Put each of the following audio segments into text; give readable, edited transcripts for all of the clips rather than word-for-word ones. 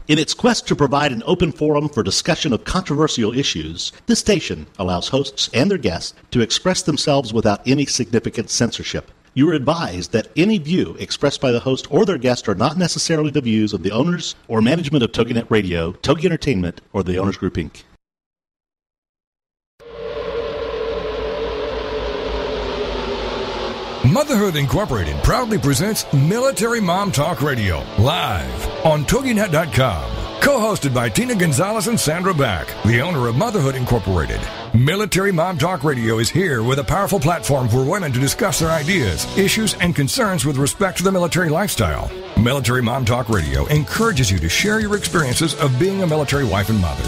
In its quest to provide an open forum for discussion of controversial issues, this station allows hosts and their guests to express themselves without any significant censorship. You are advised that any view expressed by the host or their guest are not necessarily the views of the owners or management of TogiNet Radio, Togi Entertainment, or the Owners Group, Inc. Motherhood Incorporated proudly presents Military Mom Talk Radio, live on TogiNet.com. Co-hosted by Tina Gonzalez and Sandra Back, the owner of Motherhood Incorporated. Military Mom Talk Radio is here with a powerful platform for women to discuss their ideas, issues, and concerns with respect to the military lifestyle. Military Mom Talk Radio encourages you to share your experiences of being a military wife and mother.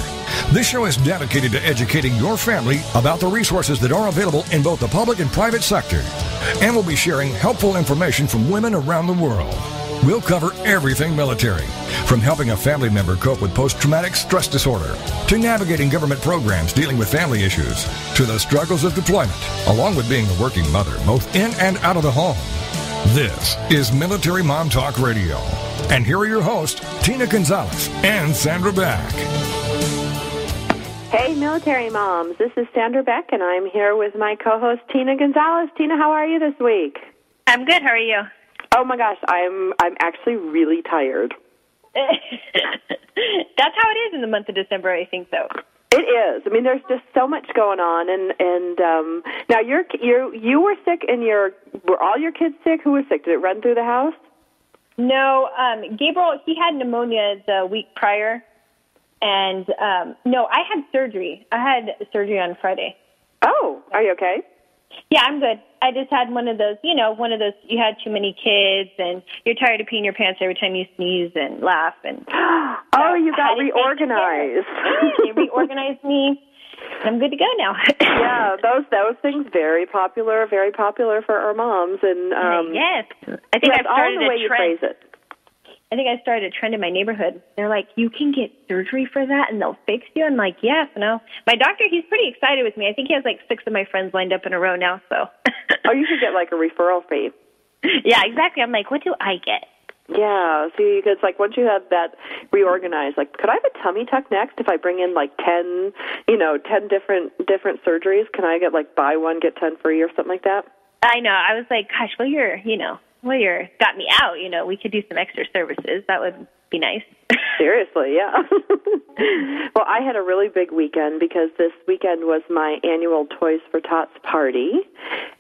This show is dedicated to educating your family about the resources that are available in both the public and private sector. And we'll be sharing helpful information from women around the world. We'll cover everything military, from helping a family member cope with post-traumatic stress disorder, to navigating government programs dealing with family issues, to the struggles of deployment, along with being a working mother, both in and out of the home. This is Military Mom Talk Radio. And here are your hosts, Tina Gonzalez and Sandra Back. Hey, military moms. This is Sandra Beck, and I'm here with my co-host, Tina Gonzalez. Tina, how are you this week? I'm good. How are you? Oh, my gosh. I'm actually really tired. That's how it is in the month of December, I think, though. It is. I mean, there's just so much going on, and now you were sick, and were all your kids sick? Who was sick? Did it run through the house? No, Gabriel, he had pneumonia the week prior, and no, I had surgery. I had surgery on Friday. Oh, are you okay? Yeah, I'm good. I just had one of those, you had too many kids, and you're tired of peeing your pants every time you sneeze and laugh. And oh, you got reorganized. They reorganized me, and I'm good to go now. Yeah, those things very popular for our moms. And yes, I think I've started all the way you phrase it. I think I started a trend in my neighborhood. They're like, you can get surgery for that, and they'll fix you. I'm like, yes, no. My doctor, he's pretty excited with me. I think he has like 6 of my friends lined up in a row now. So. Oh, you should get like a referral fee. Yeah, exactly. I'm like, what do I get? Yeah, see, because like once you have that reorganized, like, could I have a tummy tuck next if I bring in like 10 different surgeries? Can I get like buy one get 10 free or something like that? I know. I was like, gosh, you're got me out, we could do some extra services. That would be nice. Seriously, yeah. Well, I had a really big weekend because this weekend was my annual Toys for Tots party,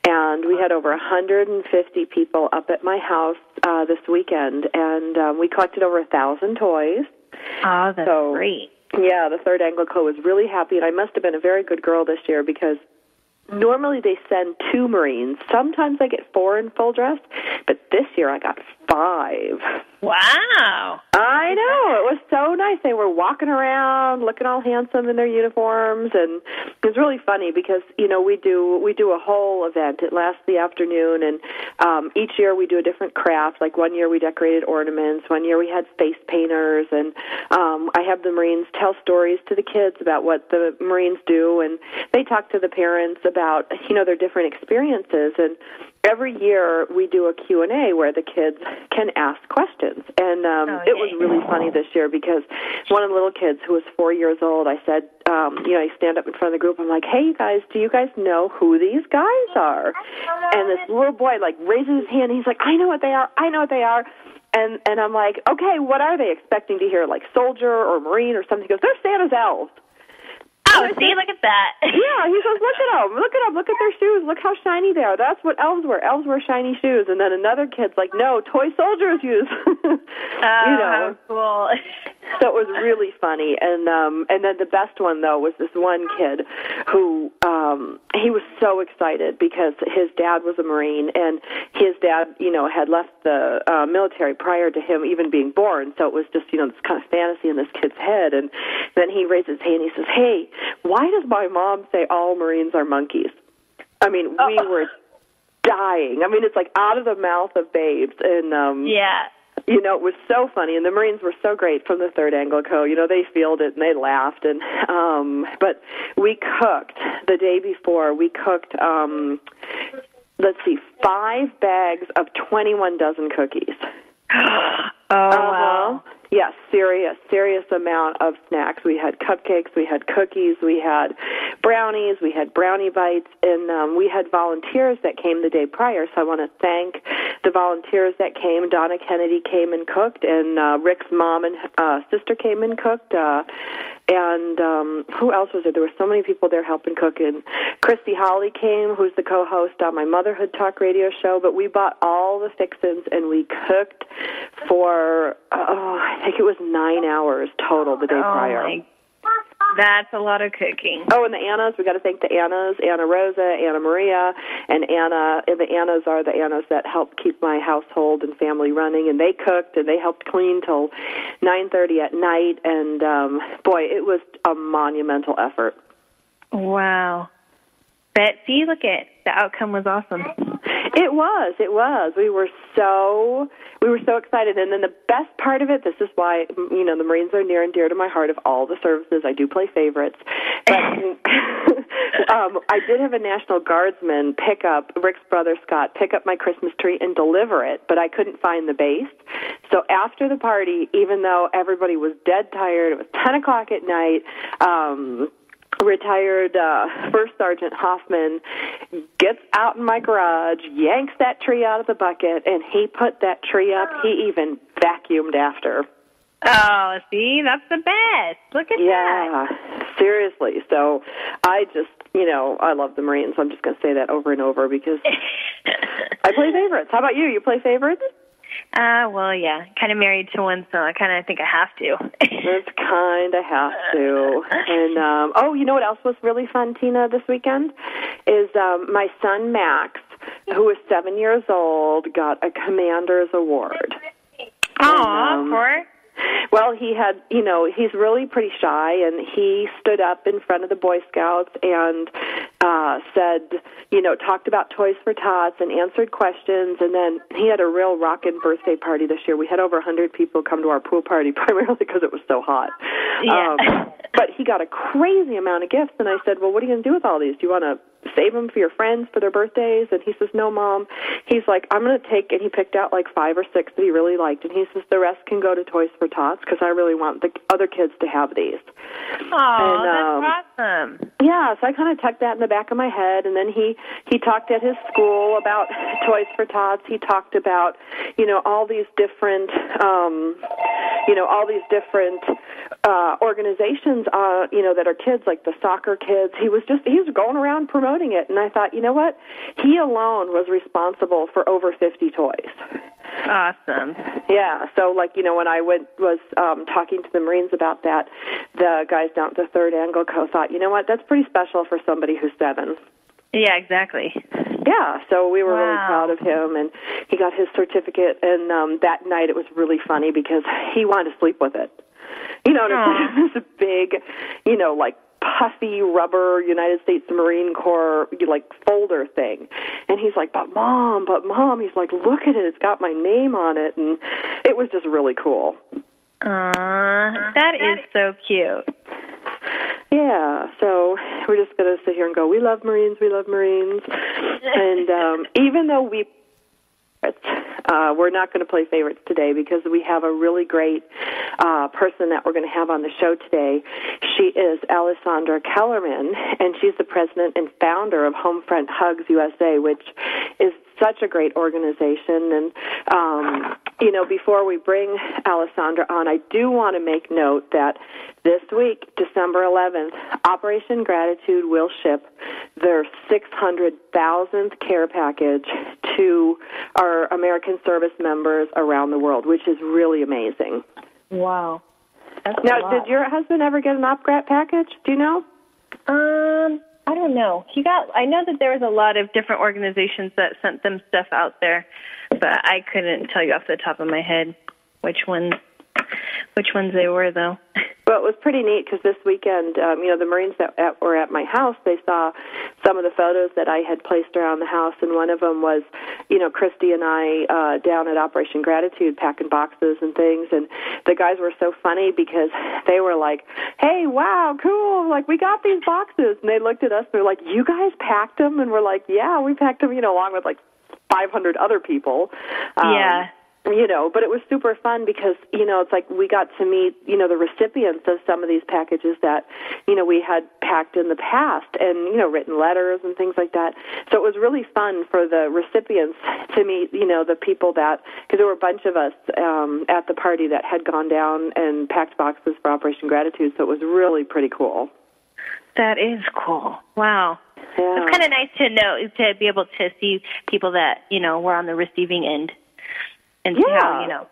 and we had over 150 people up at my house this weekend, and we collected over 1,000 toys. Oh, that's great. Yeah, the Third Anglo Co. was really happy, and I must have been a very good girl this year because normally they send 2 Marines. Sometimes I get 4 in full dress, but this year I got 5. Wow. I know. It was so nice. They were walking around, looking all handsome in their uniforms, and it was really funny because, we do a whole event. It lasts the afternoon, and each year we do a different craft. Like one year we decorated ornaments. One year we had face painters, and I have the Marines tell stories to the kids about what the Marines do, and they talk to the parents about, their different experiences. And every year we do a Q&A where the kids can ask questions. And it was really funny this year because one of the little kids who was 4 years old, I said, I stand up in front of the group. I'm like, hey, you guys, do you guys know who these guys are? And this little boy, raises his hand. He's like, I know what they are. I know what they are. And I'm like, okay, what are they expecting to hear, like soldier or Marine or something? He goes, they're Santa's elves. Oh, see, look at that. Yeah, he says, look at them, look at their shoes, look how shiny they are. That's what elves wear. Elves wear shiny shoes. And then another kid's like, no, toy soldiers use. How cool. So it was really funny. And then the best one, though, was this one kid who, he was so excited because his dad was a Marine, and his dad, had left the military prior to him even being born. So it was just, this kind of fantasy in this kid's head. And then he raises his hand and he says, hey, why does my mom say all Marines are monkeys? I mean, we were dying. I mean, it's like out of the mouth of babes. And, yeah. It was so funny, and the Marines were so great from the Third Anglo Co. They fielded and they laughed, and but we cooked the day before. We cooked, 5 bags of 21 dozen cookies. Oh, wow. Yes, serious amount of snacks. We had cupcakes, we had cookies, we had brownies, we had brownie bites, and we had volunteers that came the day prior. So I want to thank the volunteers that came. Donna Kennedy came and cooked, and Rick's mom and sister came and cooked. And who else was there? There were so many people there helping cook. And Christy Holly came, who's the co-host on my Motherhood Talk radio show. But we bought all the fixins, and we cooked for, I think it was 9 hours total the day prior. That's a lot of cooking. Oh, and the Annas, we got to thank the Annas, Anna Rosa, Anna Maria, and Anna. And the Annas are the Annas that help keep my household and family running, and they cooked and they helped clean till 9:30 at night. And boy, it was a monumental effort. Wow. But see, look at the outcome was awesome. It was. We were so excited. And then the best part of it, this is why, the Marines are near and dear to my heart. Of all the services, I do play favorites. But I did have a National Guardsman pick up, Rick's brother Scott, pick up my Christmas tree and deliver it, but I couldn't find the base. So after the party, even though everybody was dead tired, it was 10 o'clock at night, retired First Sergeant Hoffman gets out in my garage, yanks that tree out of the bucket, and he put that tree up. He even vacuumed after. Oh, see, that's the best. Look at that. Yeah, seriously. So I just, I love the Marines. So I'm just going to say that over and over because I play favorites. How about you? You play favorites? Well, yeah, kind of married to one, so I kind of think I have to. It's kind of have to. And, you know what else was really fun, Tina, this weekend? Is my son, Max, who is 7 years old, got a Commander's Award. Oh, for? Well, he had, he's really pretty shy, and he stood up in front of the Boy Scouts and said, talked about Toys for Tots and answered questions, and then he had a real rockin' birthday party this year. We had over 100 people come to our pool party, primarily because it was so hot. Yeah. But he got a crazy amount of gifts, and I said, well, what are you going to do with all these? Do you want to save them for your friends for their birthdays? And he says, no, Mom. He's like, I'm going to take, and he picked out like 5 or 6 that he really liked, and he says, the rest can go to Toys for Tots because I really want the other kids to have these. Oh, that's awesome. Yeah, so I kind of tucked that in the back of my head, and then he talked at his school about Toys for Tots. He talked about, all these different, organizations, that are kids, like the soccer kids. He was going around promoting it, and I thought, you know what? He alone was responsible for over 50 toys. Awesome. Yeah, so when I was talking to the Marines about that, the guys down at the 3rd Angle Co. thought, you know what, that's pretty special for somebody who's 7. Yeah, exactly. Yeah, so we were really proud of him, and he got his certificate, and that night it was really funny because he wanted to sleep with it. It was a big, puffy rubber United States Marine Corps folder thing, and he's like, but mom, he's like, look at it, it's got my name on it, and it was just really cool. That is so cute. Yeah, so we're just going to sit here and go, we love Marines, and even though we're not going to play favorites today because we have a really great person that we're going to have on the show today. She is Allessandra Kellerman, and she's the president and founder of Homefront Hugs USA, which is such a great organization. And, before we bring Allessandra on, I do want to make note that this week, December 11th, Operation Gratitude will ship their 600,000th care package to our American service members around the world, which is really amazing. Wow. Now, did your husband ever get an OpGrat package? Do you know? I don't know. I know that there was a lot of different organizations that sent them stuff out there, but I couldn't tell you off the top of my head which ones they were, though. Well, it was pretty neat because this weekend, the Marines that were at my house, they saw some of the photos that I had placed around the house, and one of them was, Christy and I down at Operation Gratitude packing boxes and things, and the guys were so funny because they were like, hey, wow, cool, we got these boxes, and they looked at us, and they're like, you guys packed them? And we're like, yeah, we packed them, along with 500 other people. Yeah. But it was super fun because, it's like we got to meet, the recipients of some of these packages that, we had packed in the past and, written letters and things like that. So it was really fun for the recipients to meet, the people that, because there were a bunch of us at the party that had gone down and packed boxes for Operation Gratitude. So it was really pretty cool. That is cool. Wow. Yeah. It's kind of nice to know, to be able to see people that, were on the receiving end. And see how.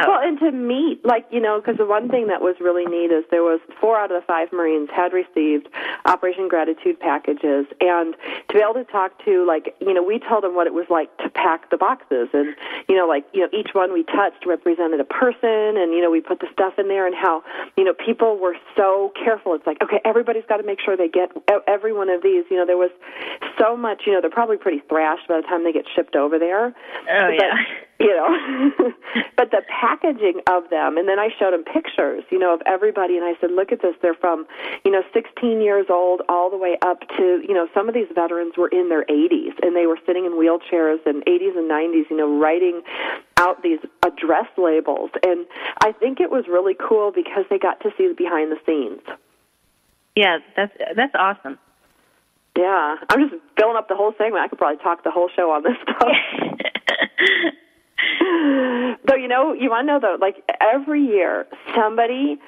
Well, and to meet, because the one thing that was really neat is there was 4 out of the 5 Marines had received Operation Gratitude packages, and to be able to talk to, we told them what it was like to pack the boxes, and, each one we touched represented a person, and, we put the stuff in there, and how, people were so careful. It's like, okay, everybody's got to make sure they get every one of these. There was so much, they're probably pretty thrashed by the time they get shipped over there. Oh, yeah. But the packaging of them, and then I showed them pictures, of everybody, and I said, look at this, they're from, 16 years old all the way up to, some of these veterans were in their 80s, and they were sitting in wheelchairs in 80s and 90s, writing out these address labels, and I think it was really cool because they got to see the behind the scenes. Yeah, that's awesome. Yeah, I'm just filling up the whole segment. I could probably talk the whole show on this stuff. Though, you want to know, though, every year somebody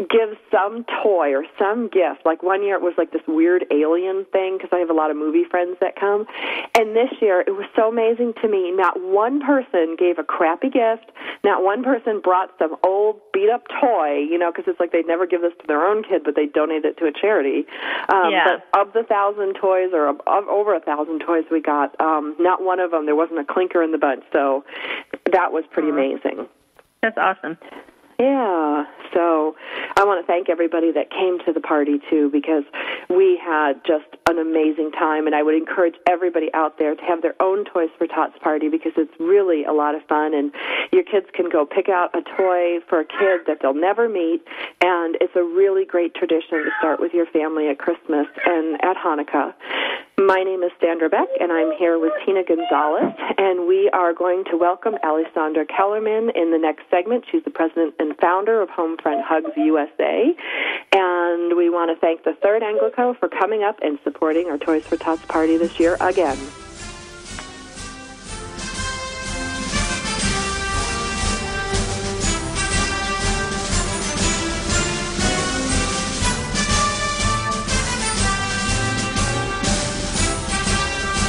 gives some toy or some gift. Like one year it was this weird alien thing because I have a lot of movie friends that come. And this year it was so amazing to me. Not one person gave a crappy gift. Not one person brought some old beat-up toy, because it's like they'd never give this to their own kid, but they donate it to a charity. But of the 1,000 toys, or of over 1,000 toys we got, not one of them, there wasn't a clinker in the bunch. So that was pretty amazing. That's awesome. Yeah, so I want to thank everybody that came to the party, too, because we had just an amazing time, and I would encourage everybody out there to have their own Toys for Tots party because it's really a lot of fun, and your kids can go pick out a toy for a kid that they'll never meet, and it's a really great tradition to start with your family at Christmas and at Hanukkah. My name is Sandra Beck, and I'm here with Tina Gonzalez, and we are going to welcome Allessandra Kellerman in the next segment. She's the president and founder of Homefront Hugs USA, and we want to thank the Third Anglico for coming up and supporting our Toys for Tots party this year again.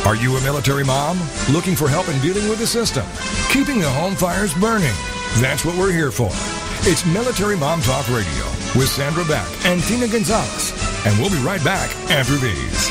Are you a military mom? Looking for help in dealing with the system? Keeping the home fires burning? That's what we're here for. It's Military Mom Talk Radio with Sandra Beck and Tina Gonzalez. And we'll be right back after these.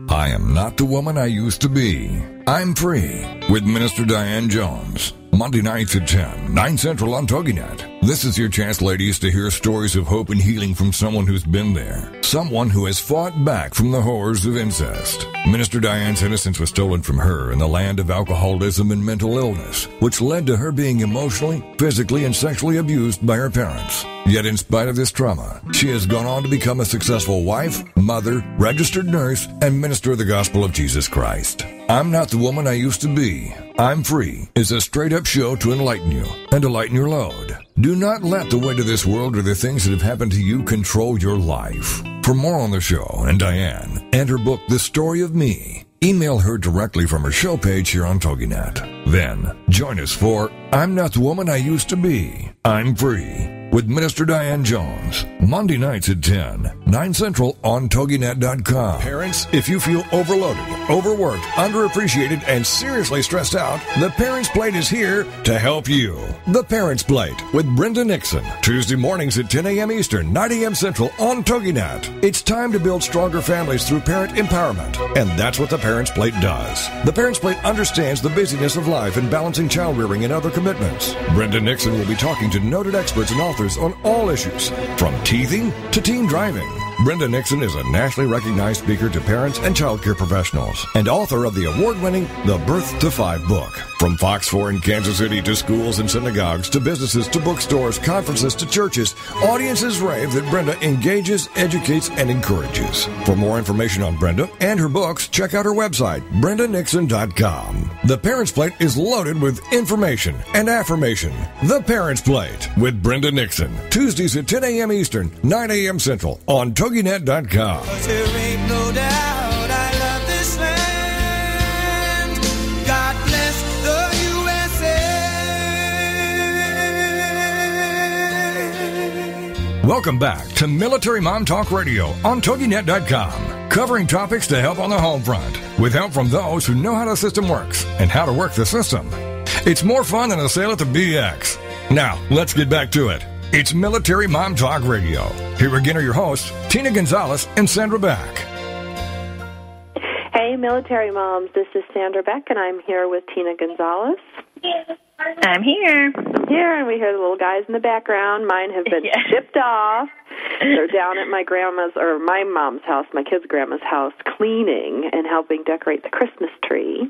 I am not the woman I used to be. I'm free with Minister Diane Jones. Monday nights at 10, 9 Central on TogiNet. This is your chance, ladies, to hear stories of hope and healing from someone who's been there. Someone who has fought back from the horrors of incest. Minister Diane's innocence was stolen from her in the land of alcoholism and mental illness, which led to her being emotionally, physically, and sexually abused by her parents. Yet in spite of this trauma, she has gone on to become a successful wife, mother, registered nurse, and minister of the gospel of Jesus Christ. I'm Not the Woman I Used to Be. I'm Free is a straight-up show to enlighten you and to lighten your load. Do not let the weight of this world or the things that have happened to you control your life. For more on the show and Diane and her book, The Story of Me, email her directly from her show page here on TogiNet. Then, join us for I'm Not the Woman I Used to Be. I'm Free with Minister Diane Jones. Monday nights at 10, 9 Central on TogiNet.com. Parents, if you feel overloaded, overworked, underappreciated, and seriously stressed out, The Parents Plate is here to help you. The Parents Plate with Brenda Nixon. Tuesday mornings at 10 a.m. Eastern, 9 a.m. Central on TogiNet. It's time to build stronger families through parent empowerment. And that's what The Parents Plate does. The Parents Plate understands the busyness of life and balancing child rearing and other commitments. Brenda Nixon will be talking to noted experts and authors on all issues, from teething to teen driving. Brenda Nixon is a nationally recognized speaker to parents and child care professionals and author of the award-winning The Birth to 5 book. From Fox 4 in Kansas City to schools and synagogues to businesses to bookstores, conferences to churches, audiences rave that Brenda engages, educates, and encourages. For more information on Brenda and her books, check out her website, brendanixon.com. The Parents Plate is loaded with information and affirmation. The Parents Plate with Brenda Nixon. Tuesdays at 10 a.m. Eastern, 9 a.m. Central on TogiNet.com. There ain't no doubt I love this land. God bless the USA. Welcome back to Military Mom Talk Radio on TogiNet.com, covering topics to help on the home front, with help from those who know how the system works and how to work the system. It's more fun than a sale at the BX. Now, let's get back to it. It's Military Mom Talk Radio. Here again are your hosts, Tina Gonzalez and Sandra Beck. Hey, military moms, this is Sandra Beck, and I'm here with Tina Gonzalez. I'm here. Here, and we hear the little guys in the background. Mine have been shipped off. They're down at my mom's house, my kids' grandma's house, cleaning and helping decorate the Christmas tree.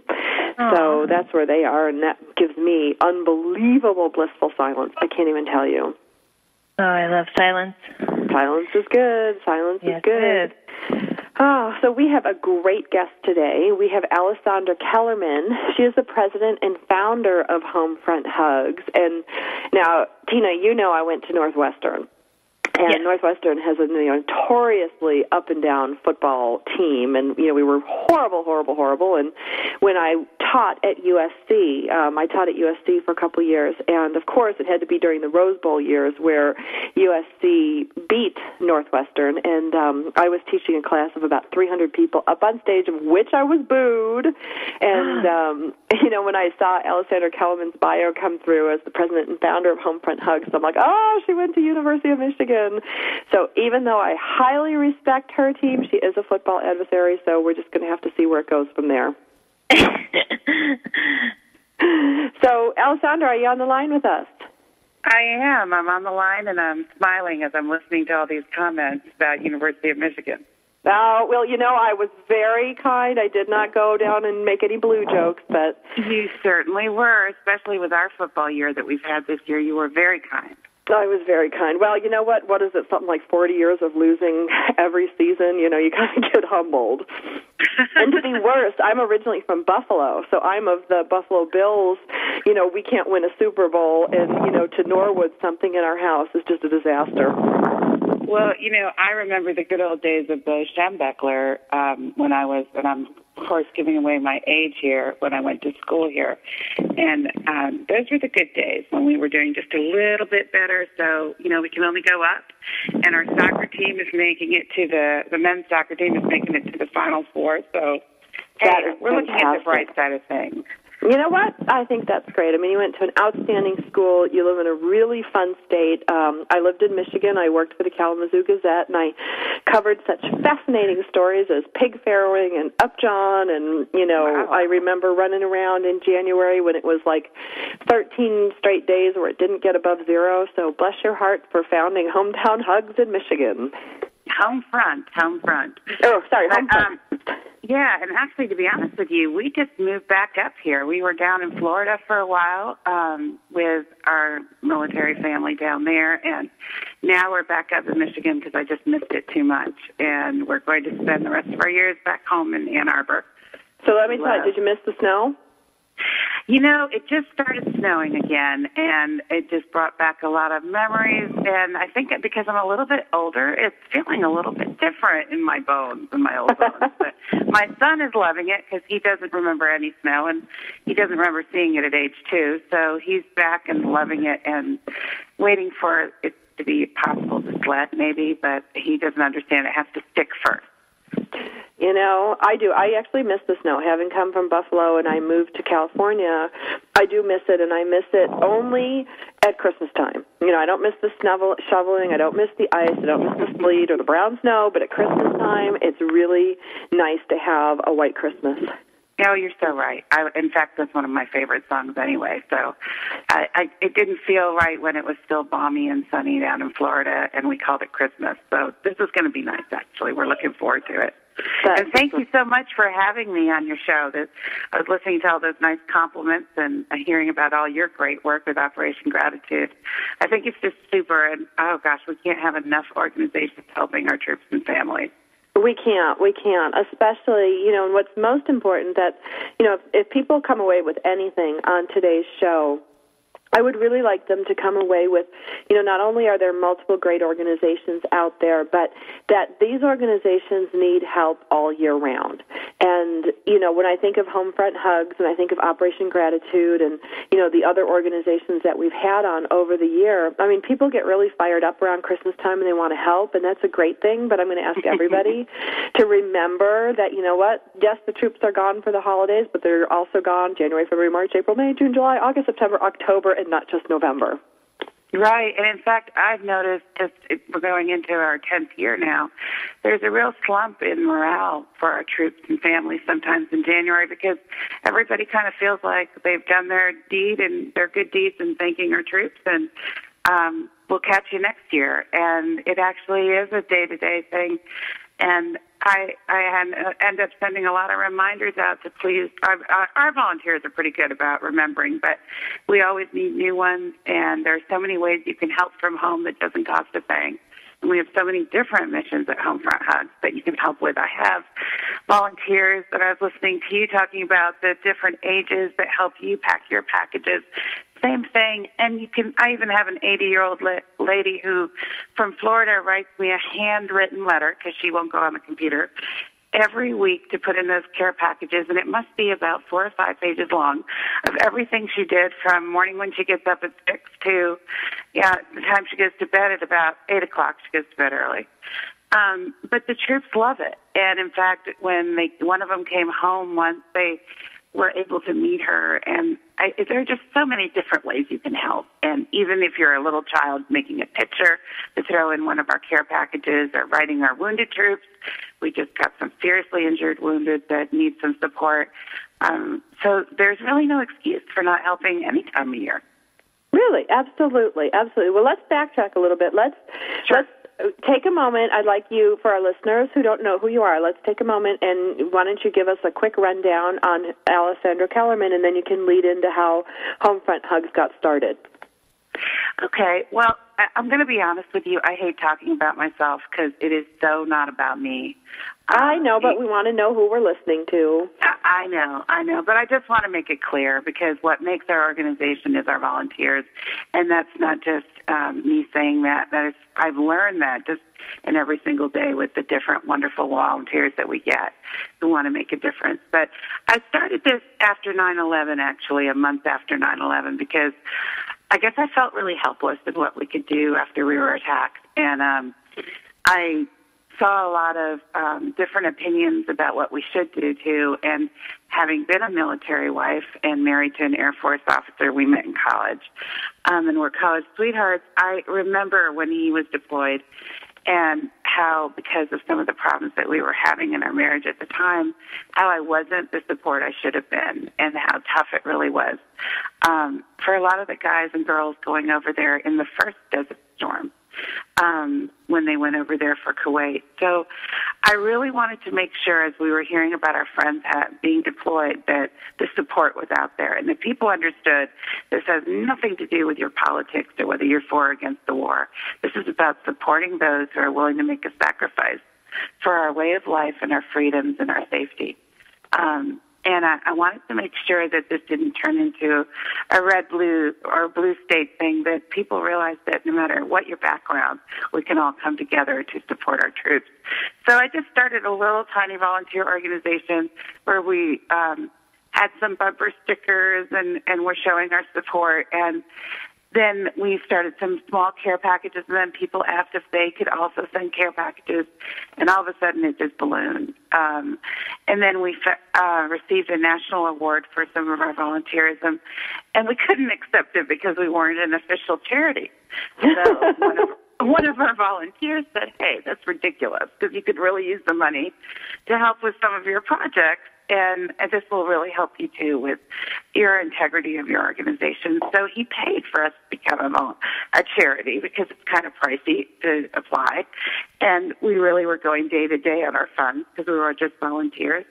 Aww. So that's where they are, and that gives me unbelievable blissful silence. I can't even tell you. Oh, I love silence. Silence is good. Silence is good. Oh, so we have a great guest today. We have Allessandra Kellerman. She is the president and founder of Homefront Hugs. And now, Tina, you know I went to Northwestern. And Northwestern has a notoriously up-and-down football team, and, we were horrible. And when I taught at USC, I taught at USC for a couple of years, and, of course, it had to be during the Rose Bowl years where USC beat Northwestern, and I was teaching a class of about 300 people up on stage, of which I was booed. And, when I saw Allessandra Kellerman's bio come through as the president and founder of Homefront Hugs, I'm like, oh, she went to University of Michigan. So even though I highly respect her team, she is a football adversary, so we're just going to have to see where it goes from there. So, Allessandra, are you on the line with us? I am. I'm on the line, and I'm smiling as I'm listening to all these comments about University of Michigan. Oh, well, I was very kind. I did not go down and make any blue jokes, but... You certainly were, especially with our football year that we've had this year. You were very kind. I was very kind. Well, you know what? What is it? Something like 40 years of losing every season. You kind of get humbled. And to be worse, I'm originally from Buffalo, so I'm of the Buffalo Bills. We can't win a Super Bowl, and, to Norwood, something in our house is just a disaster. Well, I remember the good old days of Bo Schembechler when I'm, of course, giving away my age here, when I went to school here. And those were the good days when we were doing just a little bit better. So, we can only go up. And our soccer team is making it to the men's soccer team is making it to the Final Four. So, we're looking at the bright side of things. You know what? I think that's great. I mean, you went to an outstanding school. You live in a really fun state. I lived in Michigan. I worked for the Kalamazoo Gazette, and I covered such fascinating stories as pig farrowing and Upjohn. And, wow. I remember running around in January when it was like 13 straight days where it didn't get above zero. So bless your heart for founding Hometown Hugs in Michigan. Homefront. Oh, sorry, Homefront. Yeah, and actually, to be honest with you, we just moved back up here. We were down in Florida for a while with our military family down there, and now we're back up in Michigan because I just missed it too much, and we're going to spend the rest of our years back home in Ann Arbor. So let me tell you, did you miss the snow? It just started snowing again, and it just brought back a lot of memories, and I think because I'm a little bit older, it's feeling a little bit different in my bones, in my old bones. But my son is loving it because he doesn't remember any snow, and he doesn't remember seeing it at age 2, so he's back and loving it and waiting for it to be possible to sled maybe, but he doesn't understand it has to stick first. I do. I actually miss the snow. Having come from Buffalo and I moved to California, I do miss it, and I miss it only at Christmas time. I don't miss the shoveling. I don't miss the ice. I don't miss the sleet or the brown snow, but at Christmas time, it's really nice to have a white Christmas. Oh, you're so right. In fact, that's one of my favorite songs anyway. So it didn't feel right when it was still balmy and sunny down in Florida, and we called it Christmas. So this is going to be nice, actually. We're looking forward to it. And thank you so much for having me on your show. I was listening to all those nice compliments and hearing about all your great work with Operation Gratitude. I think it's just super, and oh gosh, we can't have enough organizations helping our troops and families. We can't, especially, and what's most important that, if people come away with anything on today's show, I would really like them to come away with, not only are there multiple great organizations out there, but that these organizations need help all year round. And, when I think of Homefront Hugs and I think of Operation Gratitude and, the other organizations that we've had on over the year, I mean, people get really fired up around Christmas time and they want to help, and that's a great thing, but I'm going to ask everybody to remember that, yes, the troops are gone for the holidays, but they're also gone January, February, March, April, May, June, July, August, September, October, and not just November. Right, and in fact, I've noticed we're going into our 10th year now, there's a real slump in morale for our troops and families sometimes in January because everybody kind of feels like they've done their deed and their good deeds in thanking our troops, and we'll catch you next year. And it actually is a day-to-day thing, and I end up sending a lot of reminders out to please. Our volunteers are pretty good about remembering, but we always need new ones, and there are so many ways you can help from home that doesn't cost a thing. And we have so many different missions at Homefront Hugs that you can help with. I have volunteers that I was listening to you talking about the different ages that help you pack your packages. Same thing, and I even have an 80-year-old lady who, from Florida, writes me a handwritten letter, because she won't go on the computer, every week to put in those care packages, and it must be about 4 or 5 pages long of everything she did from morning when she gets up at 6 to, the time she goes to bed at about 8 o'clock. She goes to bed early. But the troops love it, and in fact, when one of them came home once, they were able to meet her, and there are just so many different ways you can help. And even if you're a little child making a picture to throw in one of our care packages or writing our wounded troops, we just got some seriously injured wounded that need some support. So there's really no excuse for not helping any time of year. Really, absolutely. Well, let's backtrack a little bit. Let's take a moment. I'd like you, for our listeners who don't know who you are, let's take a moment, and why don't you give us a quick rundown on Allessandra Kellerman, and then you can lead into how Homefront Hugs got started. Okay. Well, I'm going to be honest with you. I hate talking about myself because it is so not about me. I know, but we want to know who we're listening to. I know, but I just want to make it clear, because what makes our organization is our volunteers, and that's not just me saying that. I've learned that just in every single day with the different wonderful volunteers that we get who want to make a difference. But I started this after 9/11, actually, a month after 9/11, because I guess I felt really helpless in what we could do after we were attacked, and I saw a lot of different opinions about what we should do, too. And having been a military wife and married to an Air Force officer, we met in college, and we're college sweethearts. I remember when he was deployed and how, because of some of the problems that we were having in our marriage at the time, how I wasn't the support I should have been and how tough it really was for a lot of the guys and girls going over there in the first Desert Storm. When they went over there for Kuwait. So I really wanted to make sure, as we were hearing about our friends being deployed, that the support was out there and that people understood this has nothing to do with your politics or whether you're for or against the war. This is about supporting those who are willing to make a sacrifice for our way of life and our freedoms and our safety. And I wanted to make sure that this didn't turn into a red-blue or blue state thing, that people realize that no matter what your background, we can all come together to support our troops. So I just started a little tiny volunteer organization where we had some bumper stickers and we're showing our support. And then we started some small care packages, and then people asked if they could also send care packages, and all of a sudden it just ballooned. And then we received a national award for some of our volunteerism, and we couldn't accept it because we weren't an official charity. So one of our volunteers said, hey, that's ridiculous, because you could really use the money to help with some of your projects. and this will really help you, too, with your integrity of your organization. So he paid for us to become a charity because it's kind of pricey to apply. And we really were going day to day on our funds because we were just volunteers.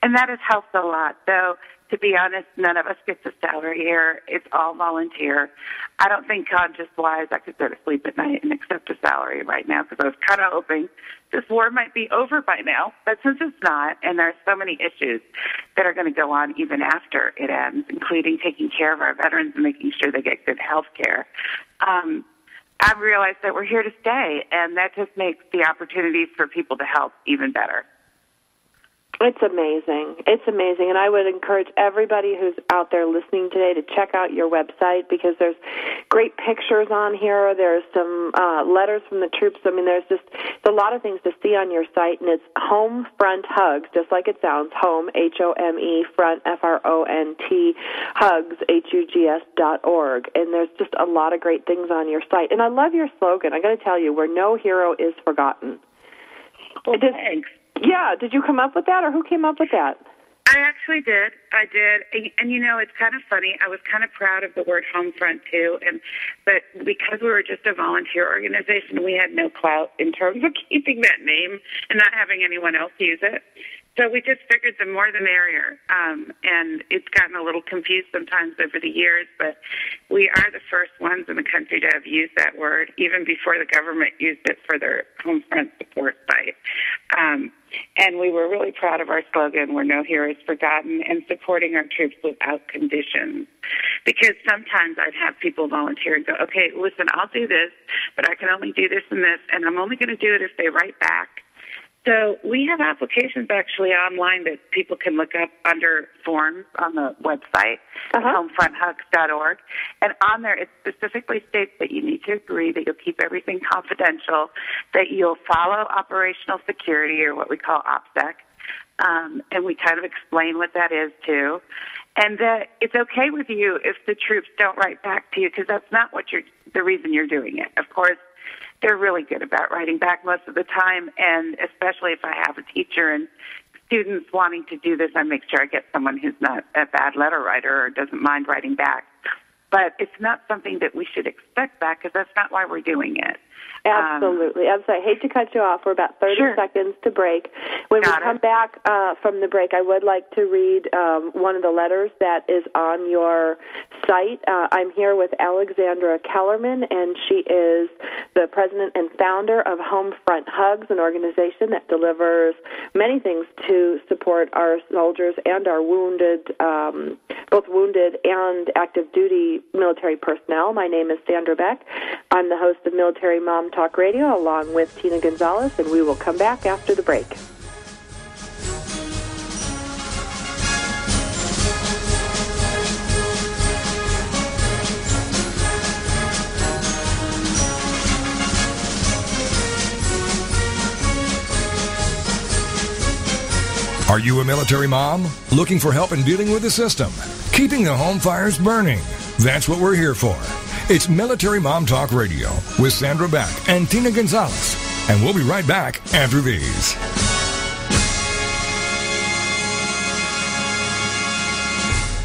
And that has helped a lot. Though, to be honest, none of us gets a salary here. It's all volunteer. I don't think conscience-wise I could go to sleep at night and accept a salary right now because I was kind of hoping this war might be over by now. But since it's not, and there are so many issues that are going to go on even after it ends, including taking care of our veterans and making sure they get good health care, I've realized that we're here to stay, and that just makes the opportunities for people to help even better. It's amazing. It's amazing. And I would encourage everybody who's out there listening today to check out your website because there's great pictures on here. There's some letters from the troops. I mean, there's a lot of things to see on your site. And it's Homefront Hugs, just like it sounds, home, H-O-M-E, front, F-R-O-N-T, hugs, H-U-G-S.org. And there's just a lot of great things on your site. And I love your slogan. I got to tell you, where no hero is forgotten. Well, thanks. Yeah, did you come up with that, or who came up with that? I actually did. I did. And you know, it's kind of funny. I was kind of proud of the word Homefront, too. But because we were just a volunteer organization, we had no clout in terms of keeping that name and not having anyone else use it. So we just figured the more the merrier. And it's gotten a little confused sometimes over the years, but we are the first ones in the country to have used that word, even before the government used it for their Homefront support site. And we were really proud of our slogan, where no hero is forgotten, and supporting our troops without conditions. Because sometimes I'd have people volunteer and go, okay, listen, I'll do this, but I can only do this and this, and I'm only going to do it if they write back. So we have applications actually online that people can look up under forms on the website, homefronthugs.org. And on there, it specifically states that you need to agree that you'll keep everything confidential, that you'll follow operational security, or what we call OPSEC. And we kind of explain what that is, too. And that it's okay with you if the troops don't write back to you, because that's not the reason you're doing it. Of course, they're really good about writing back most of the time, and especially if I have a teacher and students wanting to do this, I make sure I get someone who's not a bad letter writer or doesn't mind writing back. But it's not something that we should expect back, because that's not why we're doing it. Absolutely. I hate to cut you off. We're about 30 seconds to break. When we come back from the break, I would like to read one of the letters that is on your site. I'm here with Allessandra Kellerman, and she is the president and founder of Homefront Hugs, an organization that delivers many things to support our soldiers and our wounded, both wounded and active duty military personnel. My name is Sandra Beck. I'm the host of Military Mom Talk Radio, along with Tina Gonzalez, and we will come back after the break. Are you a military mom? Looking for help in dealing with the system? Keeping the home fires burning? That's what we're here for. It's Military Mom Talk Radio with Sandra Beck and Tina Gonzalez. And we'll be right back after these.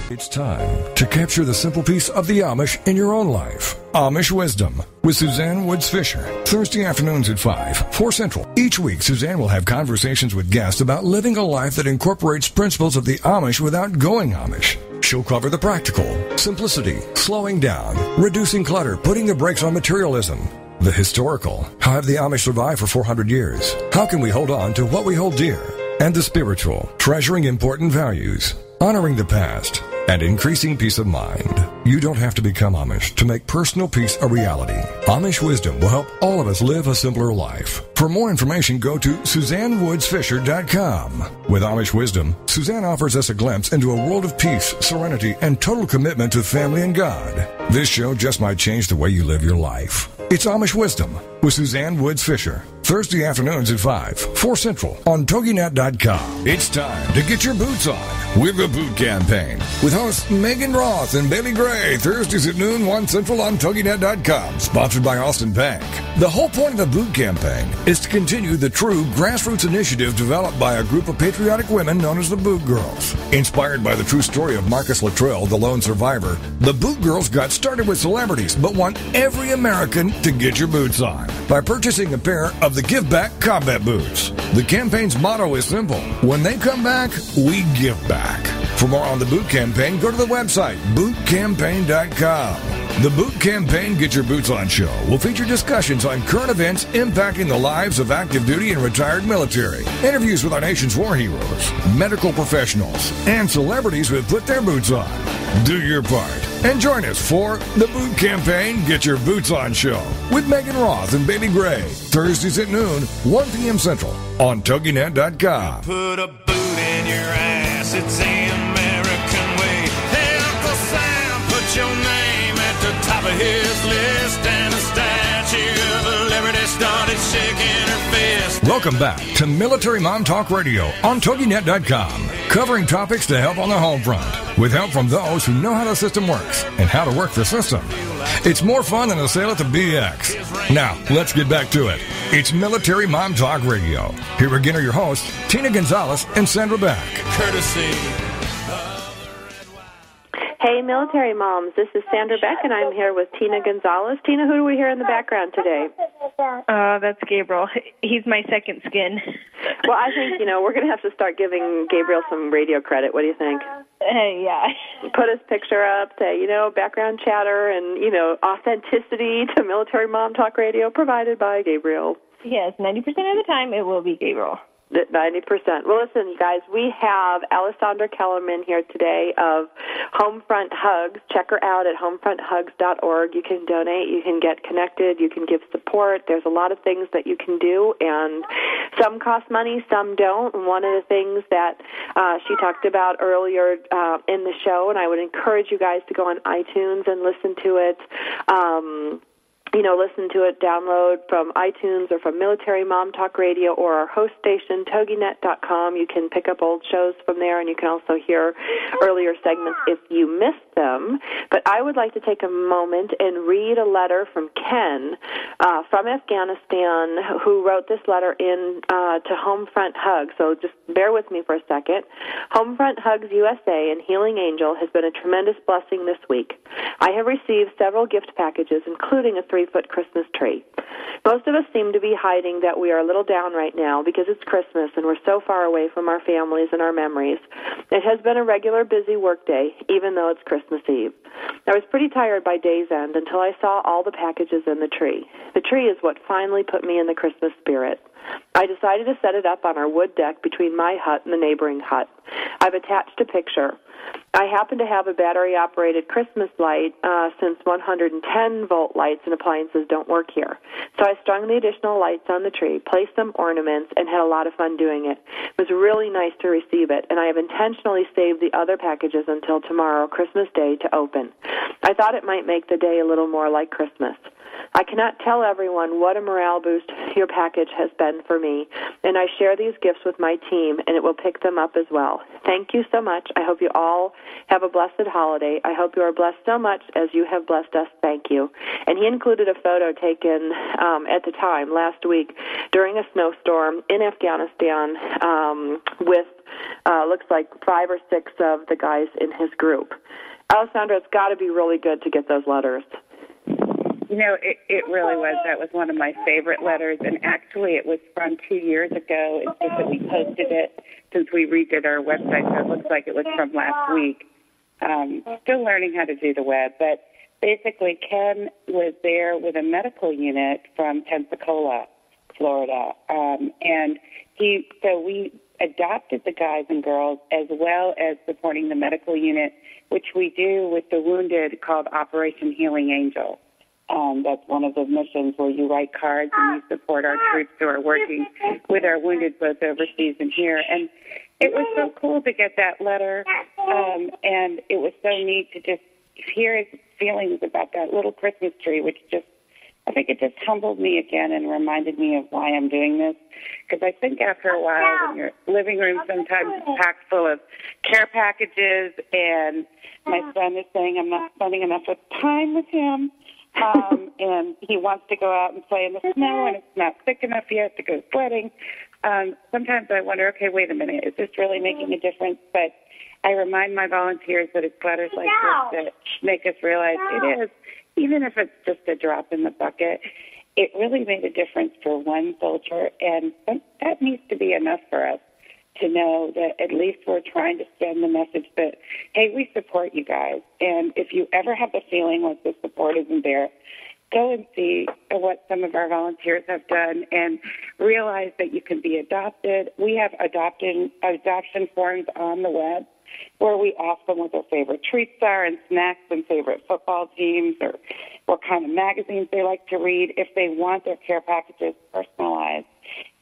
It's time to capture the simple piece of the Amish in your own life. Amish Wisdom with Suzanne Woods Fisher. Thursday afternoons at 5, 4 Central. Each week, Suzanne will have conversations with guests about living a life that incorporates principles of the Amish without going Amish. She'll cover the practical, simplicity, slowing down, reducing clutter, putting the brakes on materialism. The historical, how have the Amish survived for 400 years? How can we hold on to what we hold dear? And the spiritual, treasuring important values, honoring the past, and increasing peace of mind. You don't have to become Amish to make personal peace a reality. Amish Wisdom will help all of us live a simpler life. For more information, go to SuzanneWoodsFisher.com. With Amish Wisdom, Suzanne offers us a glimpse into a world of peace, serenity, and total commitment to family and God. This show just might change the way you live your life. It's Amish Wisdom with Suzanne Woods Fisher. Thursday afternoons at 5, 4 Central on TogiNet.com. It's time to get your boots on with the Boot Campaign with hosts Megan Roth and Bailey Gray. Thursdays at noon, 1 Central on TogiNet.com. Sponsored by Austin Bank. The whole point of the Boot Campaign is to continue the true grassroots initiative developed by a group of patriotic women known as the Boot Girls. Inspired by the true story of Marcus Luttrell, the lone survivor, the Boot Girls got started with celebrities but want every American to get your boots on by purchasing a pair of the Give Back combat boots. The campaign's motto is simple. When they come back, we give back. For more on the Boot Campaign, go to the website, bootcampaign.com. The Boot Campaign Get Your Boots On show will feature discussions on current events impacting the lives of active duty and retired military, interviews with our nation's war heroes, medical professionals, and celebrities who have put their boots on. Do your part and join us for the Boot Campaign Get Your Boots On show with Megan Roth and Bailey Gray. Thursdays at noon, 1 p.m. Central on TogiNet.com. Put a boot in your ass, it's the American way. Hey, Uncle Sam, put your name at the top of his list, and the Statue of Liberty started shaking her fist. Welcome back to Military Mom Talk Radio on TogiNet.com, covering topics to help on the home front, with help from those who know how the system works and how to work the system. It's more fun than a sail at the BX. Now, let's get back to it. It's Military Mom Talk Radio. Here again are your hosts, Tina Gonzalez and Sandra Beck. Courtesy. Hey, military moms, this is Sandra Beck, and I'm here with Tina Gonzalez. Tina, who do we hear in the background today? That's Gabriel. He's my second skin. Well, I think, we're going to have to start giving Gabriel some radio credit. What do you think? Yeah. Put his picture up, say, background chatter and, authenticity to Military Mom Talk Radio provided by Gabriel. Yes, 90% of the time it will be Gabriel. 90%. Well, listen, guys, we have Allessandra Kellerman here today of Homefront Hugs. Check her out at homefronthugs.org. You can donate, you can get connected, you can give support. There's a lot of things that you can do, and some cost money, some don't. And one of the things that she talked about earlier in the show, and I would encourage you guys to go on iTunes and listen to it. Listen to it, download from iTunes or from Military Mom Talk Radio or our host station, TogiNet.com. You can pick up old shows from there, and you can also hear earlier segments if you missed them. But I would like to take a moment and read a letter from Ken from Afghanistan, who wrote this letter in to Homefront Hugs. So just bear with me for a second. Homefront Hugs USA and Healing Angel has been a tremendous blessing this week. I have received several gift packages, including a 3-foot Christmas tree. Most of us seem to be hiding that we are a little down right now because it's Christmas and we're so far away from our families and our memories. It has been a regular busy work day, even though it's Christmas Eve. I was pretty tired by day's end until I saw all the packages in the tree. The tree is what finally put me in the Christmas spirit. I decided to set it up on our wood deck between my hut and the neighboring hut. I've attached a picture. I happen to have a battery-operated Christmas light since 110-volt lights and appliances don't work here. So I strung the additional lights on the tree, placed some ornaments, and had a lot of fun doing it. It was really nice to receive it, and I have intentionally saved the other packages until tomorrow, Christmas Day, to open. I thought it might make the day a little more like Christmas. I cannot tell everyone what a morale boost your package has been for me, and I share these gifts with my team, and it will pick them up as well. Thank you so much. I hope you all have a blessed holiday. I hope you are blessed so much as you have blessed us. Thank you. And he included a photo taken at the time, last week, during a snowstorm in Afghanistan with, looks like 5 or 6 of the guys in his group. Allesandra, it's got to be really good to get those letters. It really was. That was one of my favorite letters, and actually it was from 2 years ago. It's just that we posted it since we redid our website, so it looks like it was from last week. Still learning how to do the web, but basically Ken was there with a medical unit from Pensacola, Florida, and so we adopted the guys and girls as well as supporting the medical unit, which we do with the wounded called Operation Healing Angel. That's one of the missions where you write cards and you support our troops who are working with our wounded both overseas and here. And it was so cool to get that letter, and it was so neat to just hear his feelings about that little Christmas tree, which just I think it just humbled me again and reminded me of why I'm doing this. Because I think after a while, when your living room sometimes is packed full of care packages, and my son is saying I'm not spending enough time with him, and he wants to go out and play in the snow, and it's not thick enough yet to go sledding. Sometimes I wonder, okay, wait a minute, is this really making a difference? But I remind my volunteers that it's letters like this that make us realize it is, even if it's just a drop in the bucket, it really made a difference for one soldier, and that needs to be enough for us to know that at least we're trying to send the message that, hey, we support you guys. And if you ever have the feeling like the support isn't there, go and see what some of our volunteers have done and realize that you can be adopted. We have adoption forums on the web where we ask them what their favorite treats are and snacks and favorite football teams or what kind of magazines they like to read if they want their care packages personalized.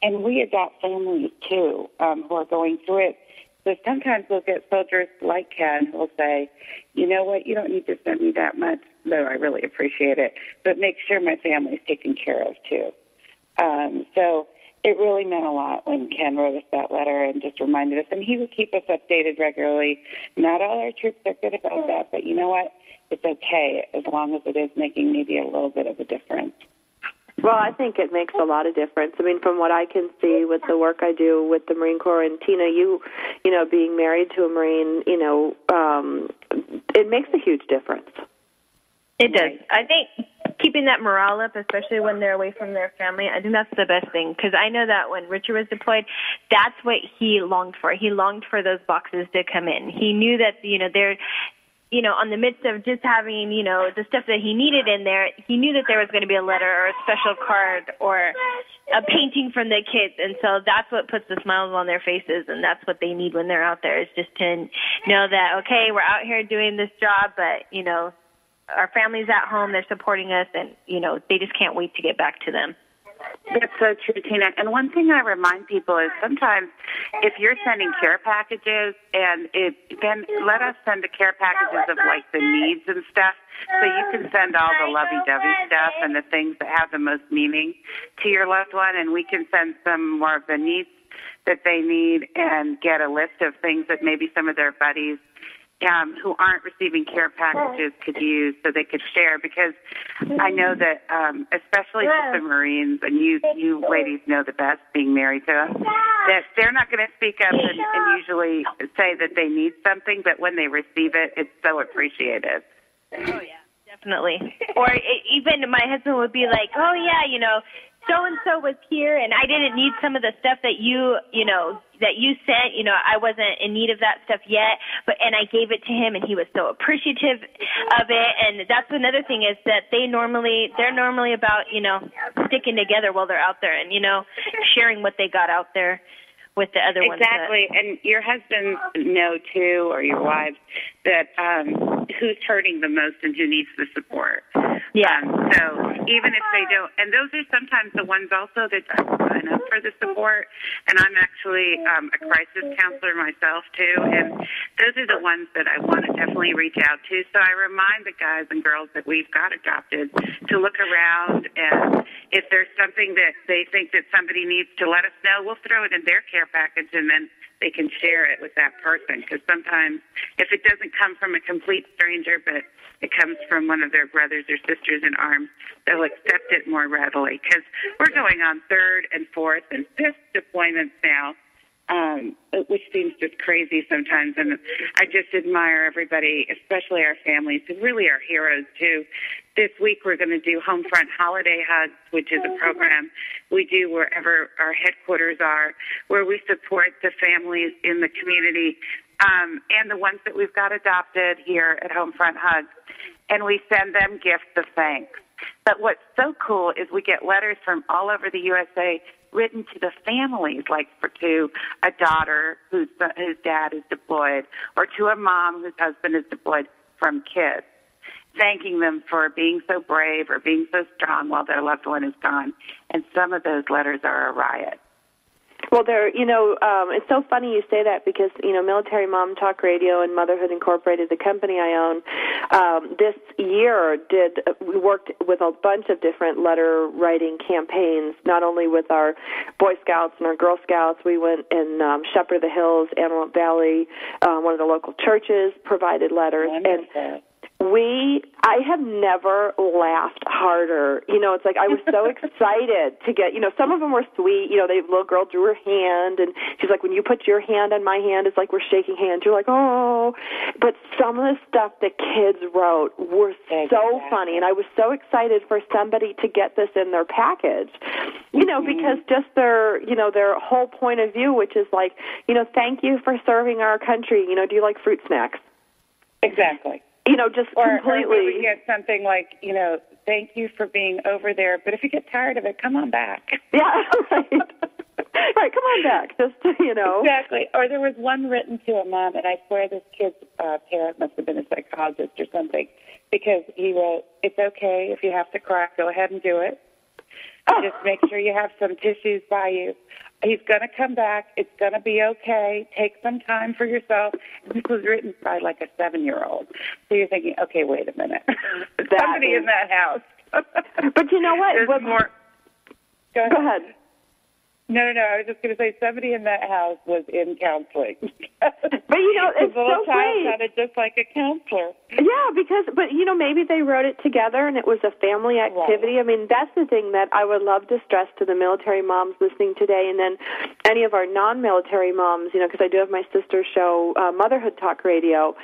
And we adopt families, too, who are going through it. So sometimes we'll get soldiers like Ken who will say, you know what, you don't need to send me that much, though I really appreciate it, but make sure my family's taken care of, too. So it really meant a lot when Ken wrote us that letter and just reminded us, and he would keep us updated regularly. Not all our troops are good about that, but you know what? It's okay as long as it is making maybe a little bit of a difference. Well, I think it makes a lot of difference. I mean, from what I can see with the work I do with the Marine Corps, and Tina, you know, being married to a Marine, you know, it makes a huge difference. It does. I think keeping that morale up, especially when they're away from their family, I think that's the best thing. Because I know that when Richard was deployed, that's what he longed for. He longed for those boxes to come in. He knew that, you know, they're, you know, on the midst of just having, you know, the stuff that he needed in there, he knew that there was going to be a letter or a special card or a painting from the kids. And so that's what puts the smiles on their faces, and that's what they need when they're out there, is just to know that, okay, we're out here doing this job, but, you know, our family's at home, they're supporting us, and, you know, they just can't wait to get back to them. That's so true, Tina. And one thing I remind people is sometimes if you're sending care packages, and then let us send the care packages of like the needs and stuff, so you can send all the lovey-dovey stuff and the things that have the most meaning to your loved one, and we can send some more of the needs that they need and get a list of things that maybe some of their buddies who aren't receiving care packages could use, so they could share, because I know that especially with the Marines, and you ladies know the best being married to them, that they're not going to speak up and usually say that they need something, but when they receive it, it's so appreciated. Oh, yeah, definitely. Or even my husband would be like, oh, yeah, you know, so-and-so was here, and I didn't need some of the stuff that you sent. You know, I wasn't in need of that stuff yet, and I gave it to him, and he was so appreciative of it. And that's another thing, is that they're normally about, you know, sticking together while they're out there and, you know, sharing what they got out there with the other ones. Exactly. And your husbands know, too, or your wives, that who's hurting the most and who needs the support. Yeah. So even if they don't, and those are sometimes the ones also that don't sign up for the support. And I'm actually a crisis counselor myself, too. And those are the ones that I want to definitely reach out to. So I remind the guys and girls that we've got adopted to look around, and if there's something that they think that somebody needs to let us know, we'll throw it in their care package, and then they can share it with that person. Because sometimes if it doesn't come from a complete stranger, but it comes from one of their brothers or sisters in arms, they'll accept it more readily. Because we're going on third and fourth and fifth deployments now, which seems just crazy sometimes. And I just admire everybody, especially our families, who really are heroes, too. This week we're going to do Homefront Holiday Hugs, which is a program we do wherever our headquarters are, where we support the families in the community and the ones that we've got adopted here at Homefront Hugs, and we send them gifts of thanks. But what's so cool is we get letters from all over the USA written to the families, like to a daughter whose dad is deployed, or to a mom whose husband is deployed, from kids, thanking them for being so brave or being so strong while their loved one is gone. And some of those letters are a riot. Well, it's so funny you say that because, Military Mom Talk Radio and Motherhood Incorporated, the company I own, this year we worked with a bunch of different letter writing campaigns, not only with our Boy Scouts and our Girl Scouts. We went in Shepherd of the Hills, Antelope Valley, one of the local churches provided letters. Wonderful. And I have never laughed harder. It's like I was so excited to get, some of them were sweet. The little girl drew her hand, and she's like, when you put your hand on my hand, it's like we're shaking hands. You're like, oh. But some of the stuff the kids wrote were so funny, and I was so excited for somebody to get this in their package, because just their whole point of view, which is like, thank you for serving our country. Do you like fruit snacks? Exactly. Just or completely. Or we get something like, thank you for being over there, but if you get tired of it, come on back. Yeah, right. Right, come on back, just, Exactly. Or there was one written to a mom, and I swear this kid's parent must have been a psychologist or something, because he wrote, it's okay if you have to cry, go ahead and do it. Just make sure you have some tissues by you. He's going to come back. It's going to be okay. Take some time for yourself. This was written by like a 7-year-old. So you're thinking, okay, wait a minute. Somebody in that house. But you know what? There's more. Go ahead. No. I was just going to say somebody in that house was in counseling. But, it's the little so child great. sounded just like a counselor. Yeah, but maybe they wrote it together and it was a family activity. Right. I mean, that's the thing that I would love to stress to the military moms listening today, and then any of our non-military moms, because I do have my sister's show, Motherhood Talk Radio.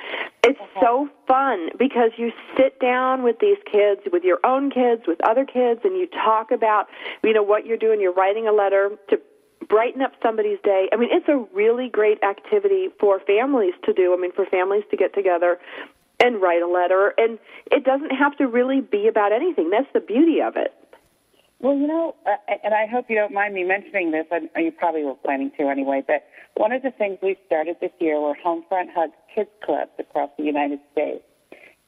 It's so fun because you sit down with these kids, with your own kids, with other kids, and you talk about, what you're doing. You're writing a letter to brighten up somebody's day. I mean, it's a really great activity for families to do. I mean, for families to get together and write a letter. And it doesn't have to really be about anything. That's the beauty of it. Well, and I hope you don't mind me mentioning this, and you probably were planning to anyway, but one of the things we started this year were Homefront Hugs Kids Clubs across the United States.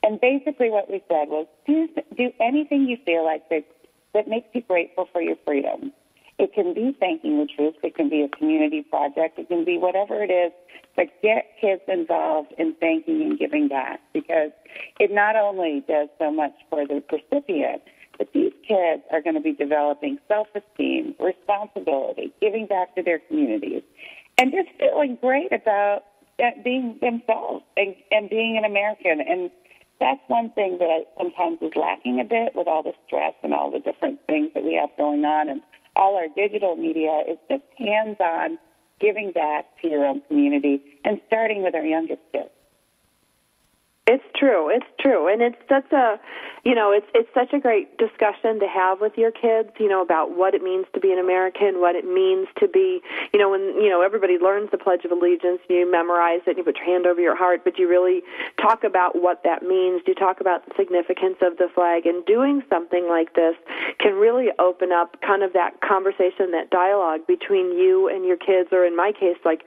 And basically what we said was, do anything you feel like that makes you grateful for your freedom. It can be thanking the troops. It can be a community project. It can be whatever it is, but get kids involved in thanking and giving back, because it not only does so much for the recipient, but these kids are going to be developing self-esteem, responsibility, giving back to their communities, and just feeling great about being themselves and being an American. And that's one thing that sometimes is lacking a bit with all the stress and all the different things that we have going on, and all our digital media is just hands-on giving back to your own community and starting with our youngest kids. It's true, and it's such a, it's such a great discussion to have with your kids, about what it means to be an American, what it means to be, when, everybody learns the Pledge of Allegiance, you memorize it, and you put your hand over your heart, but you really talk about what that means, you talk about the significance of the flag, and doing something like this can really open up kind of that conversation, that dialogue between you and your kids, or in my case, like,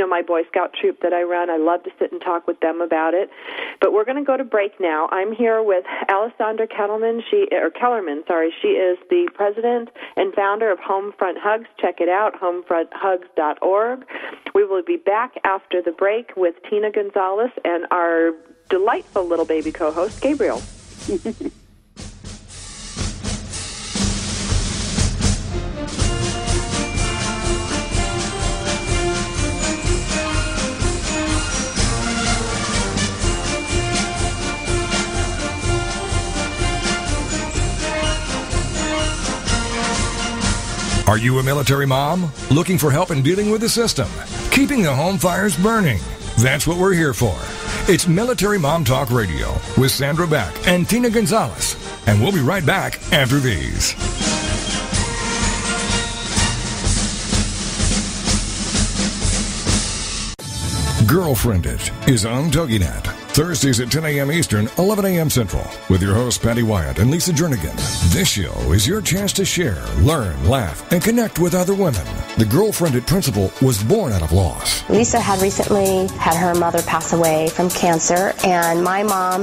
my Boy Scout troop that I run, I love to sit and talk with them about it. But we're going to go to break now. I'm here with Allessandra Kellerman. She is the president and founder of Homefront Hugs. Check it out, homefronthugs.org. We will be back after the break with Tina Gonzalez and our delightful little baby co-host, Gabriel. Are you a military mom? Looking for help in dealing with the system? Keeping the home fires burning? That's what we're here for. It's Military Mom Talk Radio with Sandra Beck and Tina Gonzalez. And we'll be right back after these. Girlfriended is on TogiNet. Thursdays at 10 a.m. Eastern, 11 a.m. Central, with your hosts Patty Wyatt and Lisa Jernigan. This show is your chance to share, learn, laugh, and connect with other women. The Girlfriended principle was born out of loss. Lisa had recently had her mother pass away from cancer, and my mom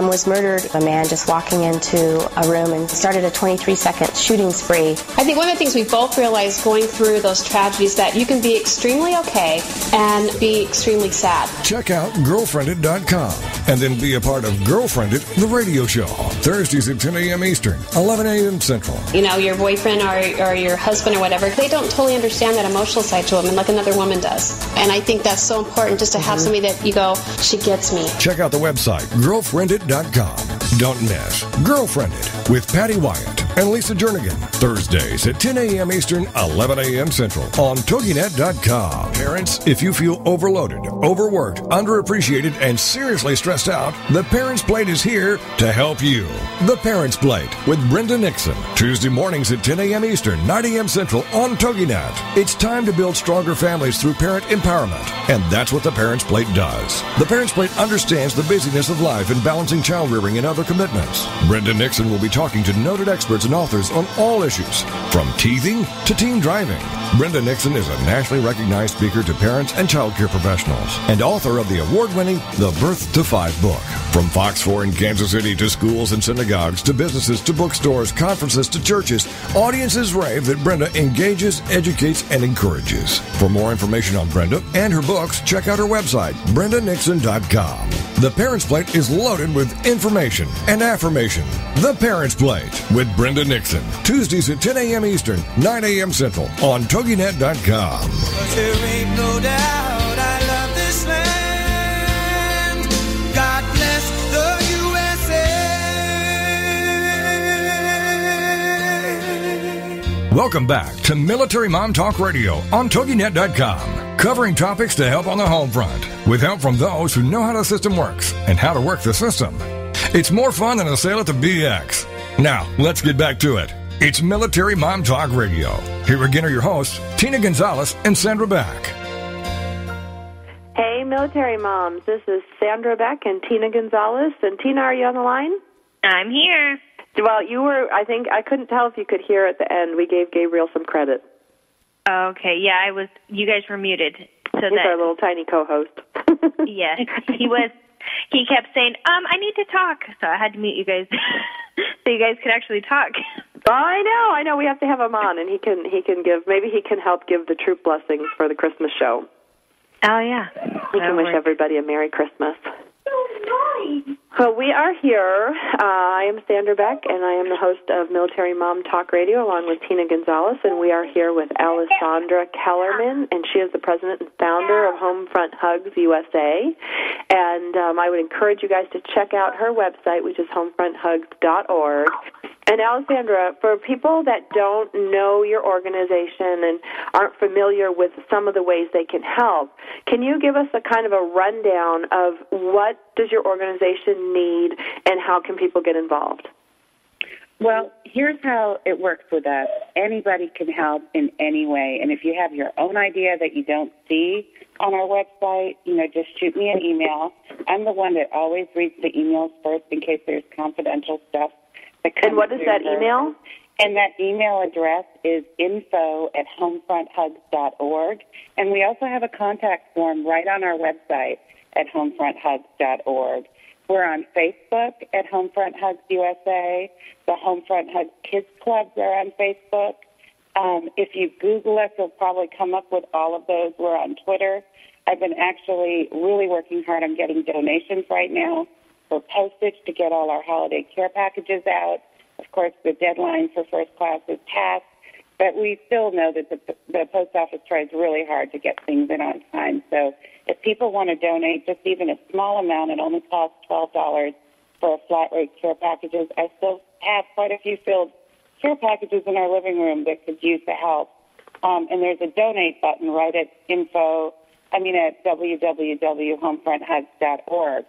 was murdered. A man just walking into a room and started a 23-second shooting spree. I think one of the things we both realized going through those tragedies that you can be extremely okay and be extremely sad. Check out Girlfriended.com and then be a part of Girlfriended, the radio show. Thursdays at 10 a.m. Eastern, 11 a.m. Central. You know, your boyfriend or your husband or whatever, they don't totally understand that emotional side to a woman like another woman does. And I think that's so important just to have somebody that you go, she gets me. Check out the website, Girlfriended.com. Don't miss Girlfriended with Patty Wyatt and Lisa Jernigan. Thursdays at 10 a.m. Eastern, 11 a.m. Central on TogiNet.com. Parents, if you feel overloaded, overworked, underappreciated, and seriously stressed out, The Parents Plate is here to help you. The Parents Plate with Brenda Nixon. Tuesday mornings at 10 a.m. Eastern, 9 a.m. Central on TogiNet. It's time to build stronger families through parent empowerment, and that's what The Parents Plate does. The Parents Plate understands the busyness of life and balancing child rearing and other commitments. Brenda Nixon will be talking to noted experts and authors on all issues, from teething to teen driving. Brenda Nixon is a nationally recognized speaker to parents and child care professionals and author of the award-winning The Birth to 5 book. From Fox 4 in Kansas City to schools and synagogues to businesses to bookstores, conferences to churches, audiences rave that Brenda engages, educates, and encourages. For more information on Brenda and her books, check out her website, BrendaNixon.com. The Parents Plate is loaded with information and affirmation. The Parents Plate with Brenda Nixon. Tuesdays at 10 a.m. Eastern, 9 a.m. Central on TogiNet.com. There ain't no doubt I love this land. God bless the USA. Welcome back to Military Mom Talk Radio on TogiNet.com, covering topics to help on the home front, with help from those who know how the system works and how to work the system. It's more fun than a sale at the BX. Now, let's get back to it. It's Military Mom Talk Radio. Here again are your hosts, Tina Gonzalez and Sandra Beck. Hey, military moms. This is Sandra Beck and Tina Gonzalez. And Tina, are you on the line? I'm here. Well, you were, I think, I couldn't tell if you could hear at the end. We gave Gabriel some credit. Okay, yeah, I was. You guys were muted. So He's our little tiny co-host. Yes, he was. He kept saying, I need to talk. So I had to mute you guys so you guys could actually talk. I know. We have to have him on, and he can give, maybe he can help give the troop blessings for the Christmas show. Oh, yeah. We can wish everybody a Merry Christmas. So we are here. I am Sandra Beck, and I am the host of Military Mom Talk Radio, along with Tina Gonzalez, and we are here with Allessandra Kellerman, and she is the president and founder of Homefront Hugs USA. And I would encourage you guys to check out her website, which is homefronthugs.org. And Allessandra, for people that don't know your organization and aren't familiar with some of the ways they can help, can you give us a kind of a rundown of what does your organization need and how can people get involved? Well, here's how it works with us. Anybody can help in any way. And if you have your own idea that you don't see on our website, just shoot me an email. I'm the one that always reads the emails first in case there's confidential stuff. And what is that email? And that email address is info@homefronthugs.org. And we also have a contact form right on our website at homefronthugs.org. We're on Facebook at Homefront Hugs USA. The Homefront Hugs Kids Clubs are on Facebook. If you Google us, you'll probably come up with all of those. We're on Twitter. I've been actually really working hard on getting donations right now for postage to get all our holiday care packages out. Of course, the deadline for first class is passed, but we still know that the post office tries really hard to get things in on time. So if people want to donate just even a small amount, it only costs $12 for a flat rate care packages. I still have quite a few filled care packages in our living room that could use the help. And there's a donate button right at www.homefronthugs.org.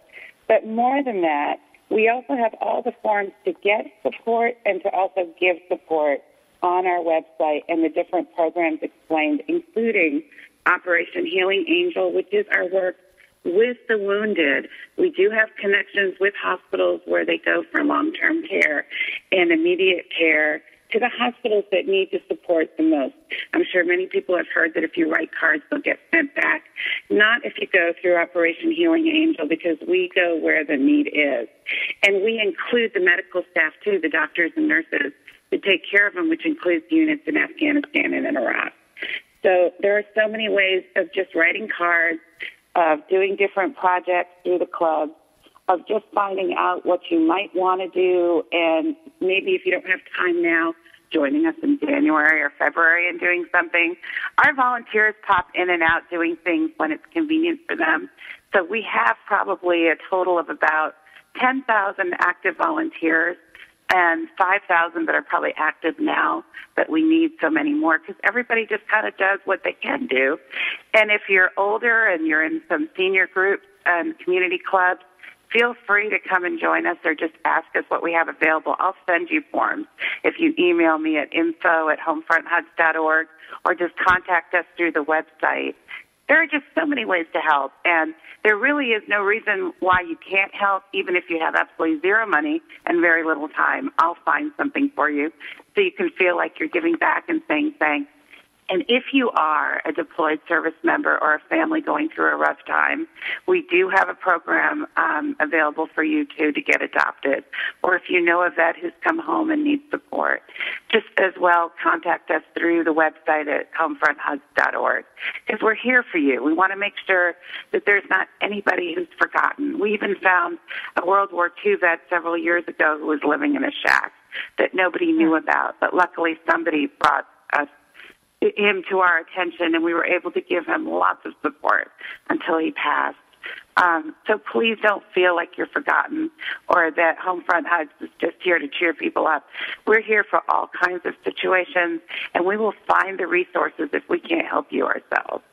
But more than that, we also have all the forms to get support and to also give support on our website and the different programs explained, including Operation Healing Angel, which is our work with the wounded. We do have connections with hospitals where they go for long-term care and immediate care to the hospitals that need to support the most. I'm sure many people have heard that if you write cards, they'll get sent back. Not if you go through Operation Healing Angel, because we go where the need is. And we include the medical staff, too, the doctors and nurses, to take care of them, which includes units in Afghanistan and in Iraq. So there are so many ways of just writing cards, of doing different projects through the club, of just finding out what you might want to do, and maybe if you don't have time now, joining us in January or February and doing something. Our volunteers pop in and out doing things when it's convenient for them. So we have probably a total of about 10,000 active volunteers and 5,000 that are probably active now, but we need so many more because everybody just kind of does what they can do. And if you're older and you're in some senior groups and community clubs, feel free to come and join us or just ask us what we have available. I'll send you forms if you email me at info@homefronthugs.org or just contact us through the website. There are just so many ways to help, and there really is no reason why you can't help, even if you have absolutely zero money and very little time. I'll find something for you so you can feel like you're giving back and saying thanks. And if you are a deployed service member or a family going through a rough time, we do have a program available for you, too, to get adopted. Or if you know a vet who's come home and needs support, just as well contact us through the website at homefronthugs.org, because we're here for you. We want to make sure that there's not anybody who's forgotten. We even found a World War II vet several years ago who was living in a shack that nobody knew about, but luckily somebody brought him to our attention, and we were able to give him lots of support until he passed. So please don't feel like you're forgotten or that Homefront Hugs is just here to cheer people up. We're here for all kinds of situations, and we will find the resources if we can't help you ourselves.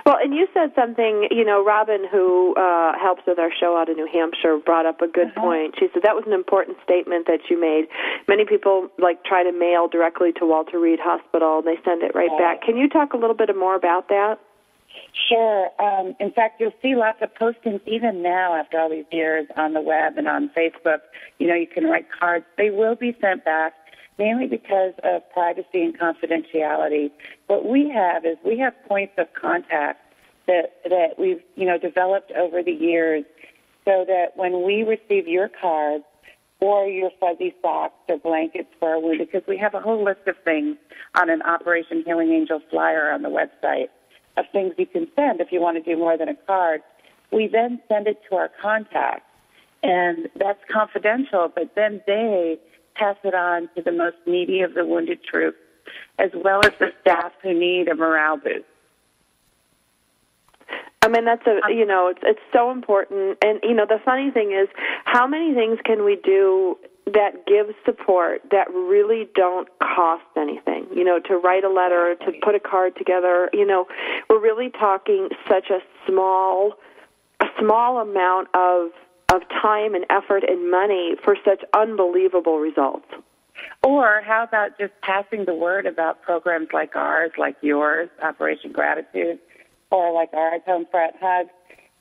Well, and you said something, Robin, who helps with our show out in New Hampshire, brought up a good point. She said that was an important statement that you made. Many people, try to mail directly to Walter Reed Hospital, and they send it right back. Can you talk a little bit more about that? Sure. In fact, you'll see lots of postings even now after all these years on the web and on Facebook. You can write cards. They will be sent back, mainly because of privacy and confidentiality. What we have is we have points of contact that we've, developed over the years so that when we receive your cards or your fuzzy socks or blankets for our wounded, because we have a whole list of things on an Operation Healing Angel flyer on the website of things you can send if you want to do more than a card, we then send it to our contacts. And that's confidential, but then they pass it on to the most needy of the wounded troops, as well as the staff who need a morale boost. I mean, that's it's so important. And, the funny thing is, how many things can we do that give support that really don't cost anything? To write a letter, to put a card together, we're really talking such a small amount of time and effort and money for such unbelievable results. Or how about just passing the word about programs like ours, like yours, Operation Gratitude, or like ours, Homefront Hugs,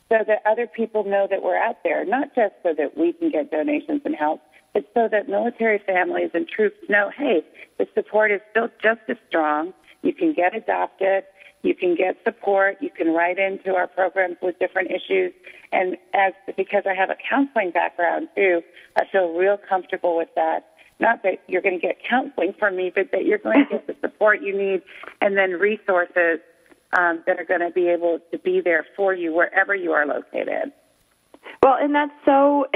so that other people know that we're out there, not just so that we can get donations and help, but so that military families and troops know, hey, the support is still just as strong. You can get adopted. You can get support. You can write into our programs with different issues. And because I have a counseling background, too, I feel real comfortable with that. Not that you're going to get counseling from me, but that you're going to get the support you need and then resources that are going to be able to be there for you wherever you are located. Well, and that's so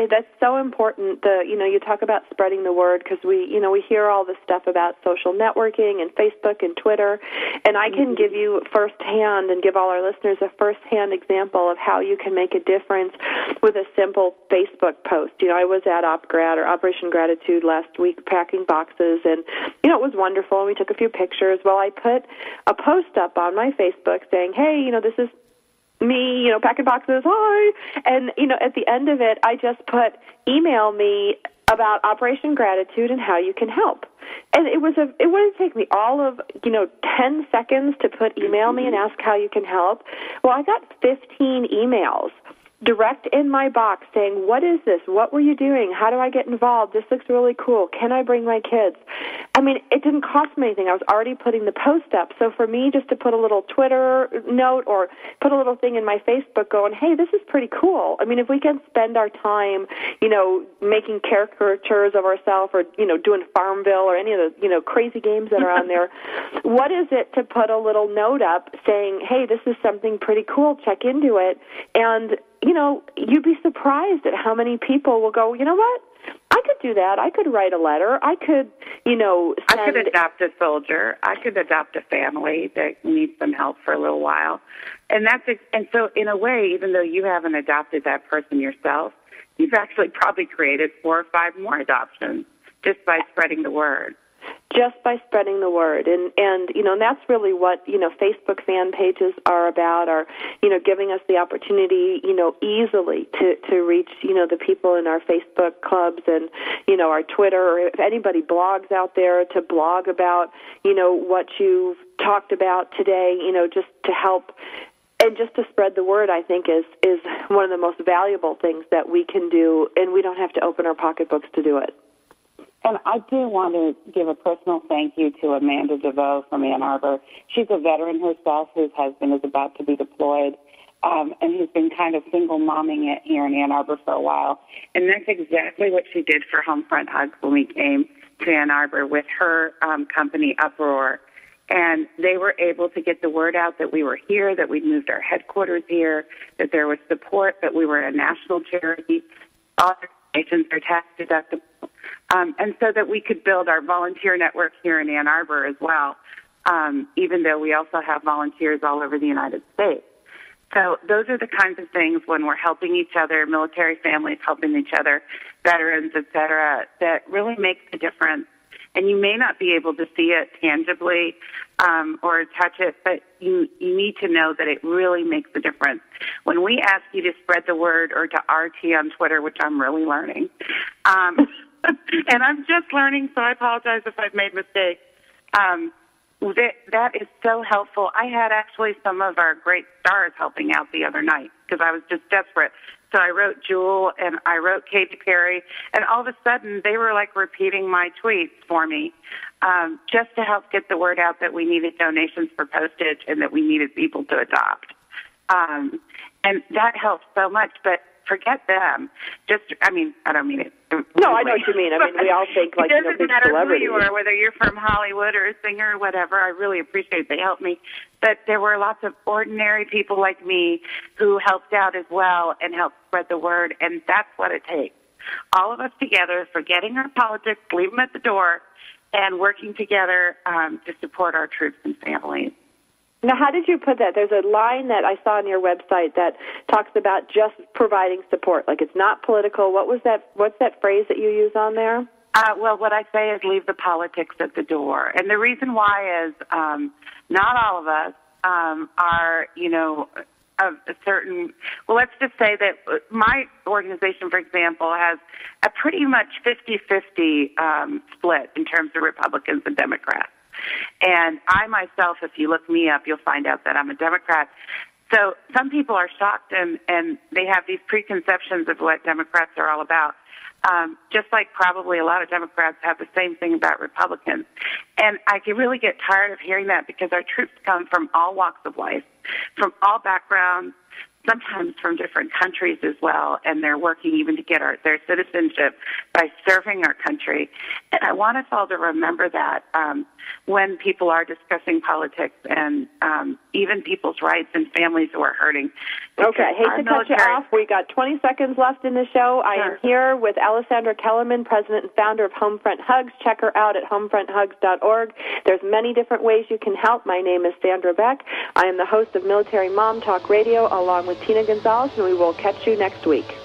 important. You talk about spreading the word because we hear all this stuff about social networking and Facebook and Twitter, and I can give you firsthand and give all our listeners a firsthand example of how you can make a difference with a simple Facebook post. I was at OpGrat or Operation Gratitude last week packing boxes, and it was wonderful. And we took a few pictures. Well, I put a post up on my Facebook saying, "Hey, this is me, packing boxes, hi." And, at the end of it, I just put, email me about Operation Gratitude and how you can help. And it wouldn't take me all of, 10 seconds to email me and ask how you can help. Well, I got 15 emails direct in my box saying, what is this? What were you doing? How do I get involved? This looks really cool. Can I bring my kids? I mean, it didn't cost me anything. I was already putting the post up. So for me, just to put a little Twitter note or put a little thing in my Facebook going, hey, this is pretty cool. I mean, if we can spend our time, making caricatures of ourselves or, doing Farmville or any of the, crazy games that are on there, what is it to put a little note up saying, hey, this is something pretty cool. Check into it. And you'd be surprised at how many people will go, you know what? I could do that. I could write a letter. I could, I could adopt a soldier. I could adopt a family that needs some help for a little while. And so in a way, even though you haven't adopted that person yourself, you've actually probably created 4 or 5 more adoptions just by spreading the word. Just by spreading the word. And that's really what, Facebook fan pages are about, are, giving us the opportunity, easily to reach, the people in our Facebook clubs and, our Twitter, or if anybody blogs out there, to blog about, what you've talked about today, just to help. And just to spread the word, I think, is one of the most valuable things that we can do, and we don't have to open our pocketbooks to do it. And I do want to give a personal thank you to Amanda DeVoe from Ann Arbor. She's a veteran herself whose husband is about to be deployed, and who's been kind of single momming it here in Ann Arbor for a while. And that's exactly what she did for Homefront Hugs when we came to Ann Arbor with her company, Uproar. And they were able to get the word out that we were here, that we'd moved our headquarters here, that there was support, that we were a national charity. All our donations are tax deductible. And so that we could build our volunteer network here in Ann Arbor as well, even though we also have volunteers all over the United States. So those are the kinds of things when we're helping each other, military families helping each other, veterans, et cetera, that really makes a difference. And you may not be able to see it tangibly or touch it, but you need to know that it really makes a difference. When we ask you to spread the word or to RT on Twitter, which I'm really learning, and I'm just learning, so I apologize if I've made mistakes. That is so helpful. I had actually some of our great stars helping out the other night because I was just desperate. So I wrote Jewel and I wrote Katy Perry, and all of a sudden they were like repeating my tweets for me just to help get the word out that we needed donations for postage and that we needed people to adopt. And that helped so much, but forget them. I don't mean it. No, I know what you mean. I mean, we all think like, it doesn't matter who you are, whether you're from Hollywood or a singer or whatever. I really appreciate they helped me. But there were lots of ordinary people like me who helped out as well and helped spread the word, and that's what it takes. All of us together, forgetting our politics, leave them at the door, and working together to support our troops and families. Now, how did you put that? There's a line that I saw on your website that talks about just providing support, like it's not political. What's that phrase that you use on there? Well, what I say is leave the politics at the door. And the reason why is not all of us are, of a certain, well, let's just say that my organization, for example, has a pretty much 50-50 split in terms of Republicans and Democrats. And I myself, if you look me up, you'll find out that I'm a Democrat. So some people are shocked and they have these preconceptions of what Democrats are all about. Just like probably a lot of Democrats have the same thing about Republicans. And I can really get tired of hearing that because our troops come from all walks of life, from all backgrounds, sometimes from different countries as well, and they're working even to get their citizenship by serving our country. And I want us all to remember that when people are discussing politics and even people's rights and families who are hurting. Okay, I hate to cut you off. We got 20 seconds left in the show. I am here with Allessandra Kellerman, president and founder of Homefront Hugs. Check her out at homefronthugs.org. There's many different ways you can help. My name is Sandra Beck. I am the host of Military Mom Talk Radio along with Tina Gonzalez, and we will catch you next week.